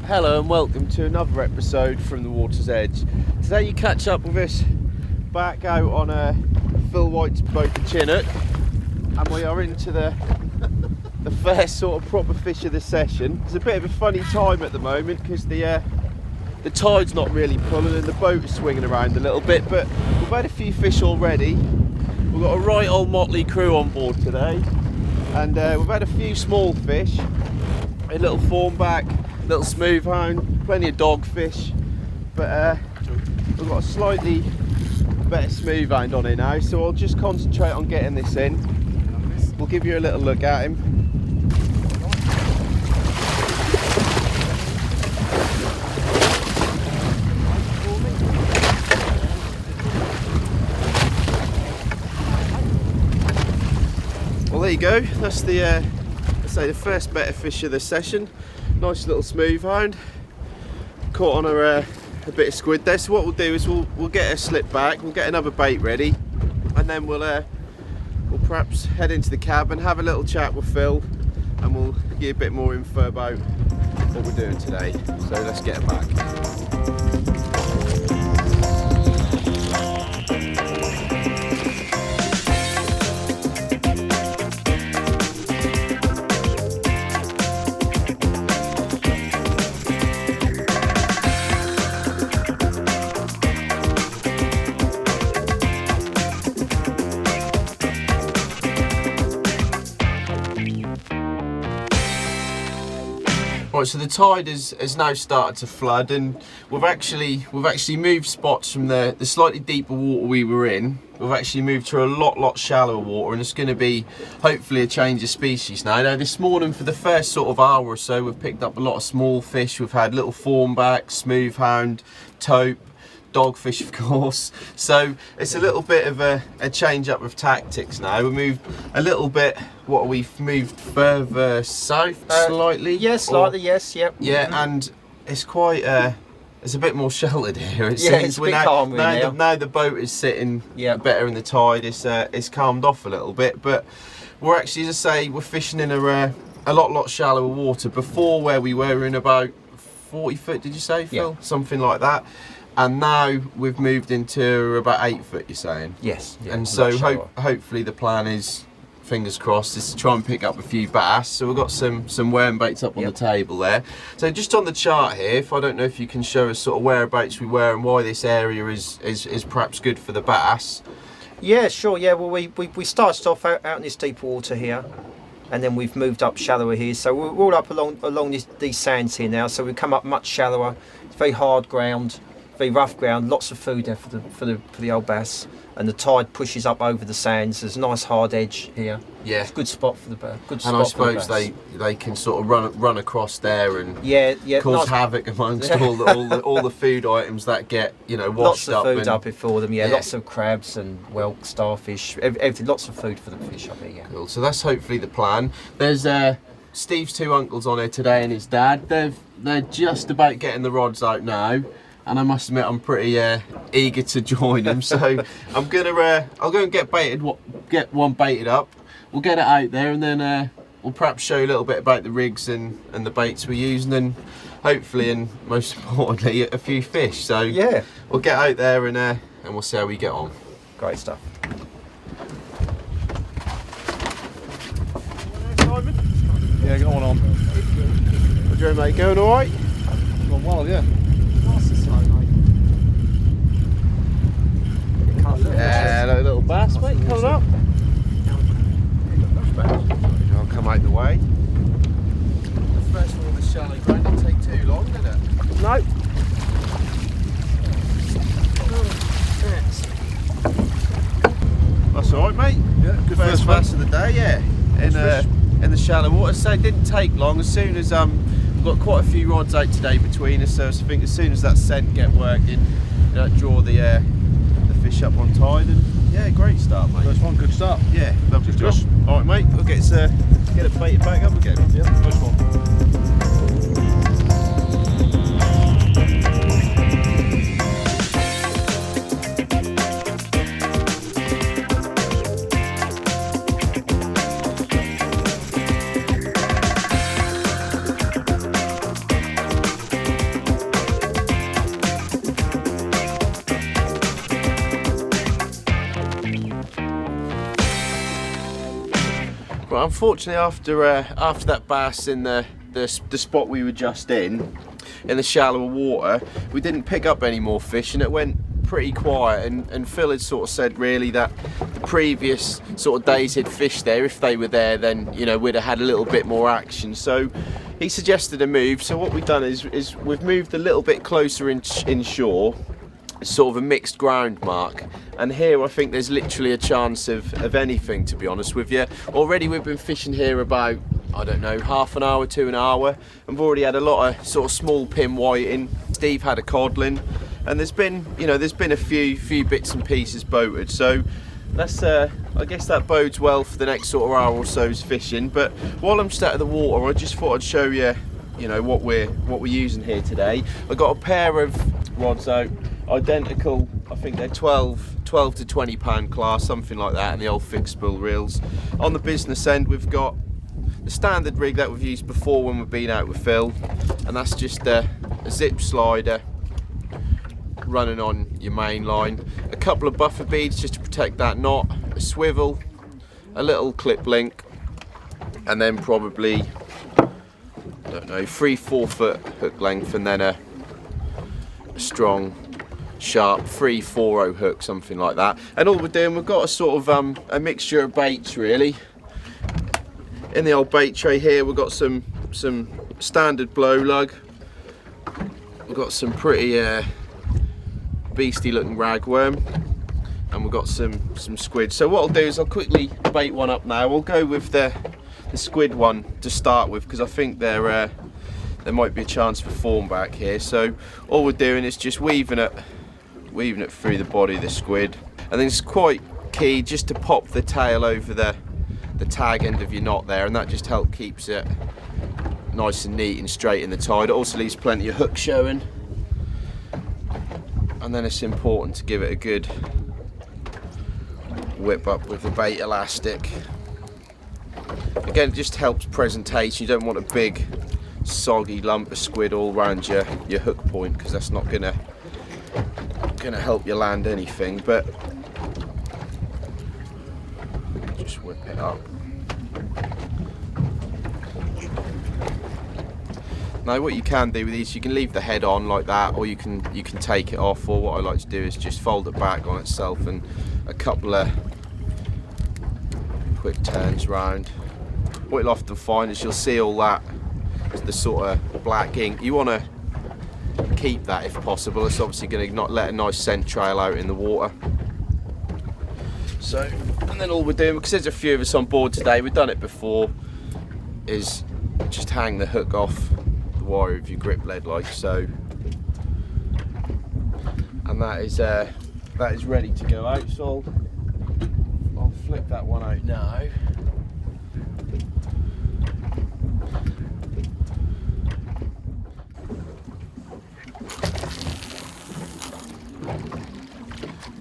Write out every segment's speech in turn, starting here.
Hello and welcome to another episode from the Water's Edge. Today you catch up with us back out on Phil White's boat, the Chinook, and we are into the first sort of proper fish of the session. It's a bit of a funny time at the moment because the tide's not really pulling and the boat is swinging around a little bit, but we've had a few fish already. We've got a right old motley crew on board today, and we've had a few small fish, a little fawnback, little smooth hound, plenty of dogfish, but we've got a slightly better smooth hound on here now, so I'll just concentrate on getting this in. We'll give you a little look at him. Well, there you go, that's the let's say the first better fish of the session. Nice little smooth hound, caught on a bit of squid there. So what we'll do is we'll get a slip back, we'll get another bait ready, and then we'll perhaps head into the cabin, have a little chat with Phil, and we'll give you a bit more info about what we're doing today. So let's get it back. Right, so the tide has now started to flood, and we've actually moved spots from the slightly deeper water we were in. We've actually moved to a lot shallower water, and it's going to be hopefully a change of species now. Now this morning, for the first sort of hour or so, we've picked up a lot of small fish. We've had little fawnback, smooth hound, taupe, dogfish of course, so it's a little bit of a change up of tactics now. We moved a little bit, we've moved further south slightly? Yes, slightly, yes, yep. Yeah, and it's quite it's a bit more sheltered here, it yeah, seems. it's a bit calmer now. Now the boat is sitting better in the tide, it's calmed off a little bit, but we're actually, as I say, we're fishing in a lot shallower water. Before, where we were in about 40 foot, did you say, Phil? Yeah. Something like that. And now we've moved into about 8 foot, you're saying? Yes. Yeah, and so hopefully the plan is, fingers crossed, is to try and pick up a few bass. So we've got some worm baits up on the table there. So just on the chart here, I don't know if you can show us sort of whereabouts we were and why this area is perhaps good for the bass. Yeah, sure. Yeah, well, we started off out in this deep water here, and then we've moved up shallower here. So we're all up along these sands here now. So we've come up much shallower. It's very hard ground, very rough ground, lots of food there for the old bass, and the tide pushes up over the sands. There's a nice hard edge here. Yeah, it's a good spot for the bass. And I suppose they can sort of run across there and cause havoc amongst all the food items that get washed up. Lots of food up here for them. Yeah, lots of crabs and whelk, starfish, everything. Lots of food for the fish up here. Yeah. Cool. So that's hopefully the plan. There's Steve's two uncles on here today and his dad. They're just about getting the rods out now. And I must admit, I'm pretty eager to join them. So I'll go and get one baited up. We'll get it out there, and then we'll perhaps show you a little bit about the rigs and the baits we use, and then hopefully, and most importantly, a few fish. So yeah, we'll get out there and we'll see how we get on. Great stuff. Yeah, going on. What do you mate? Going all right? Going well, yeah. Yeah, little bass, mate, coming up. I'll come out the way. The first one on the shallow ground didn't take too long, did it? No. That's all right, mate. Yeah, good first bass of the day, yeah. In the shallow water, so it didn't take long. As soon as we've got quite a few rods out today between us, so I think as soon as that scent get working, draw the fish up on tide, and yeah, great start, mate. First one, good start. Yeah, lovely job. All right, mate. We'll get it baited back up again. Yeah, first one. But unfortunately, after that bass in the spot we were just in the shallower water, we didn't pick up any more fish, and it went pretty quiet. And Phil had sort of said really that the previous sort of days he'd fished there, if they were there, then you know we'd have had a little bit more action. So he suggested a move. So what we've done is we've moved a little bit closer inshore. It's sort of a mixed ground mark, and here I think there's literally a chance of anything, to be honest with you. Already we've been fishing here about, I don't know, half an hour to an hour, and we've already had a lot of sort of small pin whiting. Steve had a codlin, and there's been a few bits and pieces boated. So that's I guess that bodes well for the next sort of hour or so's fishing. But while I'm just out of the water, I just thought I'd show you, what we're using here today. I got a pair of rods out, identical. I think they're 12 to 20 pound class, something like that, and the old fixed spool reels. On the business end, we've got the standard rig that we've used before when we've been out with Phil, and that's just a zip slider running on your main line, a couple of buffer beads just to protect that knot, a swivel, a little clip link, and then probably, I don't know, 3-4 foot hook length, and then a strong sharp 3-4-0 hook, something like that. And all we're doing, we've got a sort of a mixture of baits really. In the old bait tray here, we've got some standard blow lug, we've got some pretty beastie looking ragworm, and we've got some squid. So what I'll do is I'll quickly bait one up now. We'll go with the squid one to start with, because I think there might be a chance for form back here. So all we're doing is just weaving it through the body of the squid, and then it's quite key just to pop the tail over the tag end of your knot there, and that just keeps it nice and neat and straight in the tide. It also leaves plenty of hook showing, and then it's important to give it a good whip up with the bait elastic. Again, it just helps presentation. You don't want a big soggy lump of squid all around your hook point, because that's not gonna help you land anything. But just whip it up. Now what you can do with these, you can leave the head on like that, or you can take it off, or what I like to do is just fold it back on itself, and a couple of quick turns round. What you'll often find is you'll see all that, the sort of black ink. You want to keep that if possible. It's obviously going to not let a nice scent trail out in the water. So, and then all we're doing, because there's a few of us on board today, we've done it before, is just hang the hook off the wire of your grip lead like so, and that is ready to go out. So I'll flick that one out now.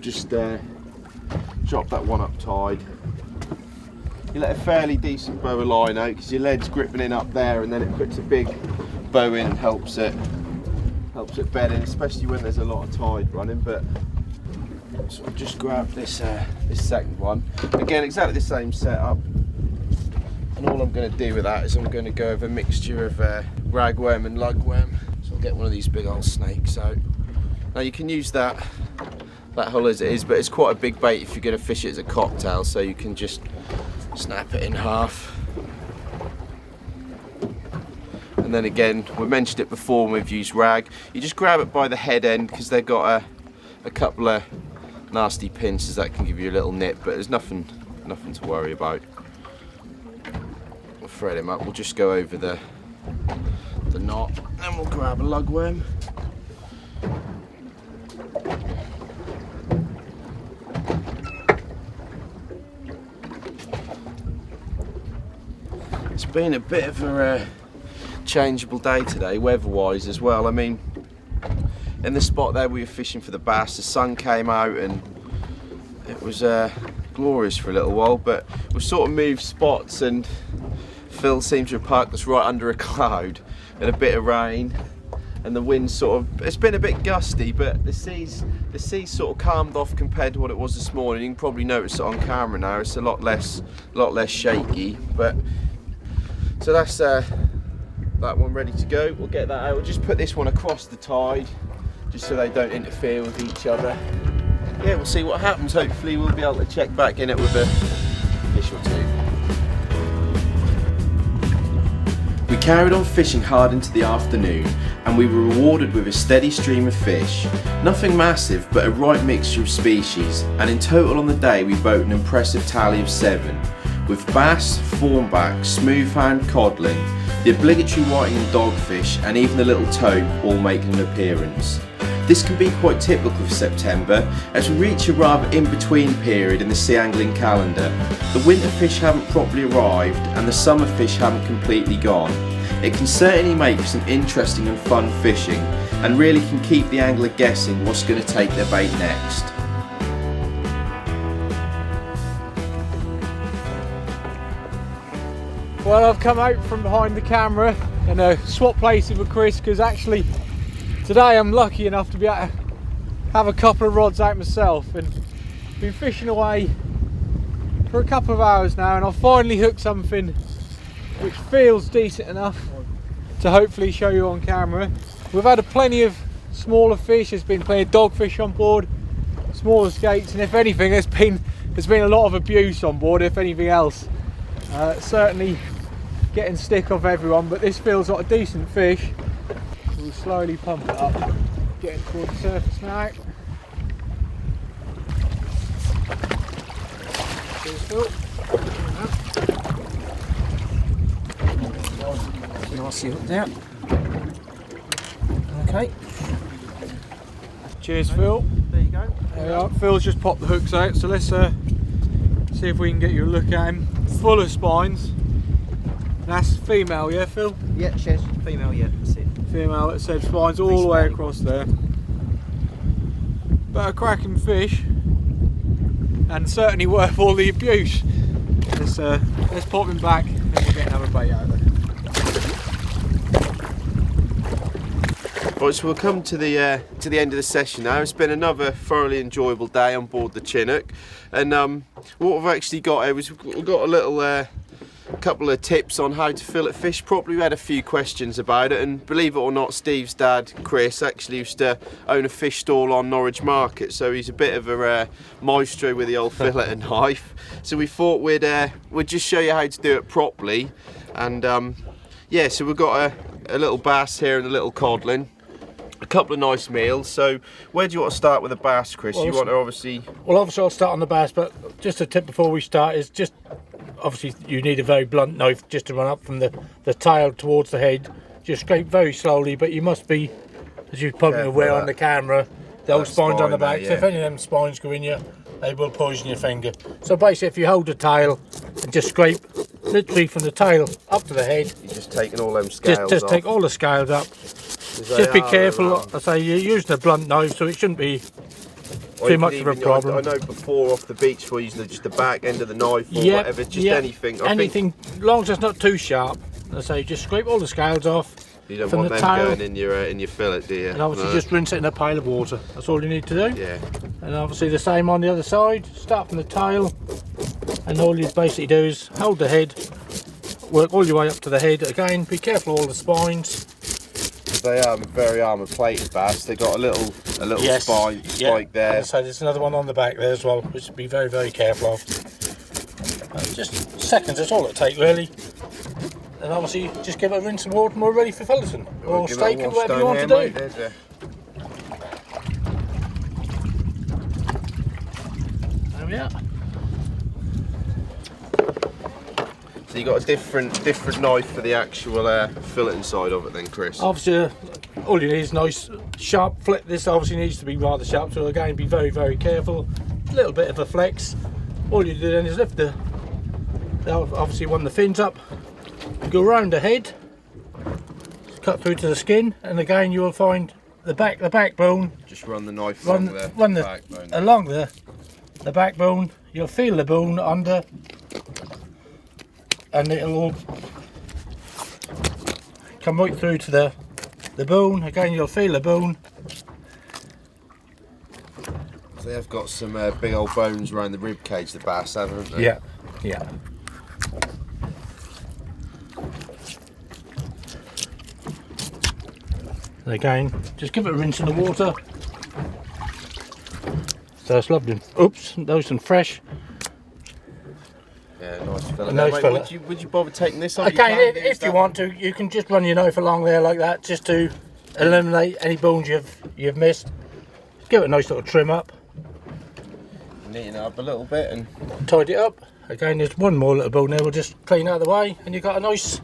Just drop that one up tight. You let a fairly decent bow of line out, because your lead's gripping in up there, and then it puts a big bow in and helps it bed in, especially when there's a lot of tide running. But so I'll just grab this second one. Again, exactly the same setup, and all I'm going to do with that is I'm going to go over a mixture of ragworm and lugworm. So I'll get one of these big old snakes out. Now you can use that hull as it is, but it's quite a big bait if you're going to fish it as a cocktail, so you can just snap it in half. And then again, we mentioned it before when we've used rag, you just grab it by the head end, because they've got a couple of nasty pincers that can give you a little nip, but there's nothing to worry about. We'll thread him up. We'll just go over the knot, and we'll grab a lugworm. It's been a bit of a changeable day today, weather-wise as well. I mean, in the spot there we were fishing for the bass, the sun came out and it was glorious for a little while, but we sort of moved spots, and Phil seems to have parked us right under a cloud and a bit of rain, and the wind it's been a bit gusty, but the sea's the sea's sort of calmed off compared to what it was this morning. You can probably notice it on camera now. It's a lot less shaky. But so that's that one ready to go. We'll get that out. We'll just put this one across the tide, just so they don't interfere with each other. Yeah, we'll see what happens. Hopefully, we'll be able to check back in it with a fish or two. We carried on fishing hard into the afternoon, and we were rewarded with a steady stream of fish. Nothing massive, but a right mixture of species, and in total on the day we boat an impressive tally of 7, with bass, thornback, smoothhand, codling, the obligatory whiting and dogfish, and even the little tope all making an appearance. This can be quite typical of September, as we reach a rather in-between period in the sea angling calendar. The winter fish haven't properly arrived and the summer fish haven't completely gone. It can certainly make for some interesting and fun fishing, and really can keep the angler guessing what's going to take their bait next. Well, I've come out from behind the camera and swap places with Chris, because actually today I'm lucky enough to be able to have a couple of rods out myself, and been fishing away for a couple of hours now, and I've finally hooked something which feels decent enough to hopefully show you on camera. We've had plenty of smaller fish, there's been plenty of dogfish on board, smaller skates, and if anything there's been a lot of abuse on board, if anything else. Certainly getting stick off everyone, but this feels like a decent fish. We'll slowly pump it up, getting toward the surface now. Cheers, Phil. Nicely hooked out. Okay. Cheers, Phil. There you go. There we are. Phil's just popped the hooks out, so let's see if we can get you a look at him. Full of spines. That's female, yeah, Phil? Yeah, she's female, yeah, that's it. Female that said spines all the way across there. But a cracking fish, and certainly worth all the abuse. Let's pop him back and we'll get another bait out there. Right, so we'll come to the end of the session now. It's been another thoroughly enjoyable day on board the Chinook, and what we've actually got here is we've got a little couple of tips on how to fillet fish properly. We had a few questions about it, and believe it or not, Steve's dad, Chris, actually used to own a fish stall on Norwich Market, so he's a bit of a maestro with the old fillet and knife. So we thought we'd just show you how to do it properly, and yeah, so we've got a little bass here and a little codling. A couple of nice meals. So where do you want to start with the bass, Chris? Well, you want to obviously I'll start on the bass, but just a tip before we start is just obviously you need a very blunt knife just to run up from the tail towards the head. Just scrape very slowly, but you must be, as you're probably aware on the camera, the old spines on the back. There, yeah. So if any of them spines go in you, they will poison your finger. So basically, if you hold the tail and just scrape literally from the tail up to the head, you're just taking all them scales just off. take all the scales up. Just be careful. I say you're using a blunt knife, so it shouldn't be too much of a problem. I know before off the beach we're using just the back end of the knife or whatever, just anything. Anything, as long as it's not too sharp. I say just scrape all the scales off. You don't from want the them tail, going in your fillet, do you? and obviously just rinse it in a pail of water. That's all you need to do. Yeah. And obviously the same on the other side. Start from the tail, and all you basically do is hold the head, work all your way up to the head. Again, be careful of all the spines. They are very armour plated bass. They got a little spike there. So there's another one on the back there as well, which to be very, very careful of. Just seconds, that's all it takes really. And obviously just give it a rinse and water and we're ready for filleting. Or steak and whatever you want to do. There we are. So you got a different knife for the actual filleting side of it then, Chris? Obviously all you need is nice sharp flip. This obviously needs to be rather sharp, so again be very, very careful. A little bit of a flex. All you do then is lift obviously one of the fins up, go around the head, cut through to the skin, and again you will find the backbone. Just run the knife along the backbone. Along the backbone. You'll feel the bone under, and it'll all come right through to the bone. Again, you'll feel the bone, They have got some big old bones around the rib cage, the bass, haven't they? Yeah, yeah. And again, just give it a rinse in the water. So it's lovely. Oops, nice and fresh. Yeah, nice fella. A nice Mate, fella. Would you bother taking this off? Again, if you want to, you can just run your knife along there like that, just to eliminate any bones you've missed. Give it a nice little trim up. Neaten it up a little bit and Tidy it up. Again, there's one more little bone there. We'll just clean out of the way, and you've got a nice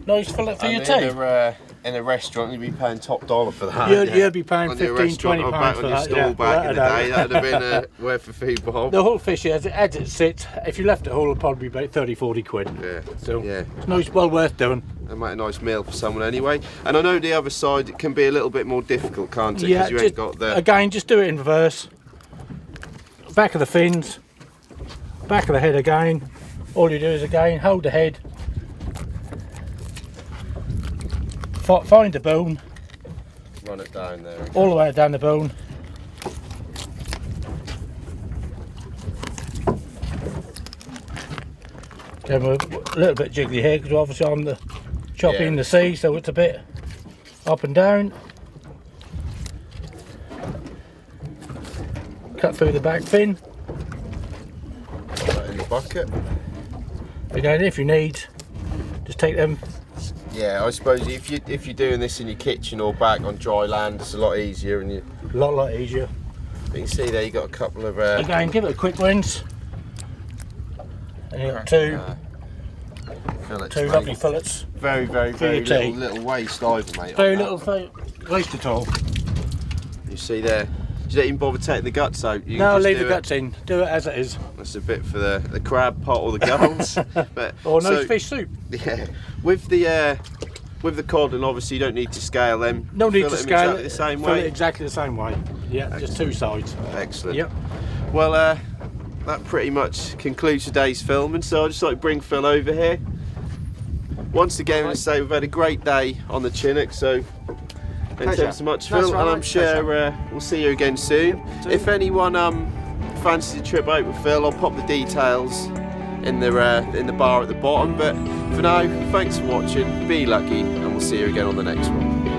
fillet for your tea. In a restaurant, you'd be paying top dollar for that. You'd be paying on your 15, restaurant 20 or pounds back for on your that. stall Yeah, back in the without a day. doubt. That'd have been worth a few bob. The whole fish as it sits, if you left it whole, it'd probably be about 30, 40 quid. Yeah. So Yeah. it's nice, well worth doing. That might a nice meal for someone anyway. And I know the other side it can be a little bit more difficult, can't it? Yeah, Because you ain't got the. again, just do it in reverse. Back of the fins, back of the head again. All you do is again hold the head, find the bone, Run it down there. all the way down the bone. Then we're a little bit jiggly here because obviously I'm the chopping in the sea, so it's a bit up and down. Cut through the back fin. Put that in the bucket. Again, if you need, just take them. Yeah, I suppose if you're doing this in your kitchen or back on dry land, it's a lot easier. And you A lot easier. can see there you got a couple of. Again, give it a quick rinse. And you've got two fillets, two mate. lovely fillets. Very, very, for very your tea. little waste either, mate. Very on that. little waste at all. You see there. You don't even bother taking the guts out. You No, can just leave do the guts in. Do it as it is. That's a bit for the crab pot or the gulls. But Or nice so, fish soup. Yeah, with the cod, and obviously you don't need to scale them. No need Fill to them scale exactly it. the same Fill it way. exactly the same way. Yeah, just two sides. Excellent. Yep. Well, that pretty much concludes today's filming. So I'd just like to bring Phil over here. Once again, I say we've had a great day on the Chinook. So thanks Pleasure. ever so much, That's Phil, right, and I'm mate. sure we'll see you again soon. do. If anyone fancies a trip out with Phil, I'll pop the details in the bar at the bottom. But for now, thanks for watching. Be lucky, and we'll see you again on the next one.